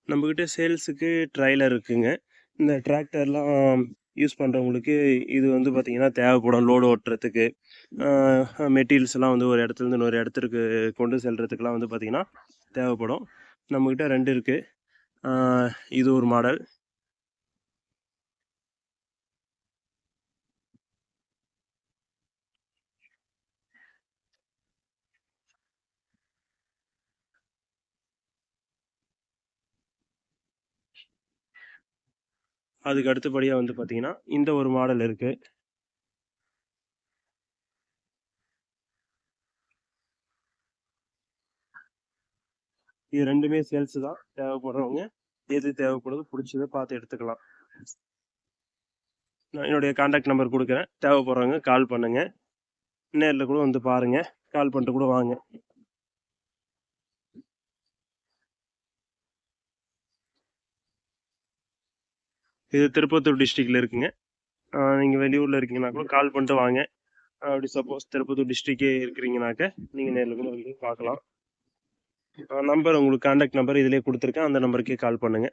நம்மக்கிட்ட சேல்ஸுக்கு ட்ரைலர் இருக்குங்க. இந்த டிராக்டர்லாம் யூஸ் பண்ணுறவங்களுக்கு இது வந்து பார்த்திங்கன்னா தேவைப்படும் லோடு ஓட்டுறதுக்கு. மெட்டீரியல்ஸ்லாம் வந்து ஒரு இடத்துலேருந்து இன்னொரு இடத்திற்கு கொண்டு செல்றதுக்குலாம் வந்து பார்த்திங்கன்னா தேவைப்படும். நம்மக்கிட்ட 2 இருக்கு. இது ஒரு மாடல். அதுக்கு அடுத்தபடியா வந்து பார்த்திங்கன்னா, இந்த ஒரு மாடல் இருக்கு. இது 2மே சேல்ஸ் தான். தேவைப்படுறவங்க எது தேவைப்படுதோ புடிச்சத பார்த்து எடுத்துக்கலாம். நான் என்னுடைய கான்டாக்ட் நம்பர் குடுக்குறேன். தேவைப்படுறவங்க கால் பண்ணுங்க. நேர்ல கூட வந்து பாருங்க. கால் பண்ணிட்டு கூட வாங்க. இது திருப்பத்தூர் டிஸ்ட்ரிக்ட்ல இருக்குங்க. நீங்க வெளியூர்ல இருக்கீங்கன்னா கூட கால் பண்ணிட்டு வாங்க. அப்படி சப்போஸ் திருப்பத்தூர் டிஸ்ட்ரிக்டே இருக்கிறீங்கனாக்க, நீங்க நேர்ல கூட வந்து பார்க்கலாம். நம்பர் உங்களுக்கு கான்டாக்ட் நம்பர் இதிலேயே குடுத்துருக்கேன். அந்த நம்பருக்கே கால் பண்ணுங்க.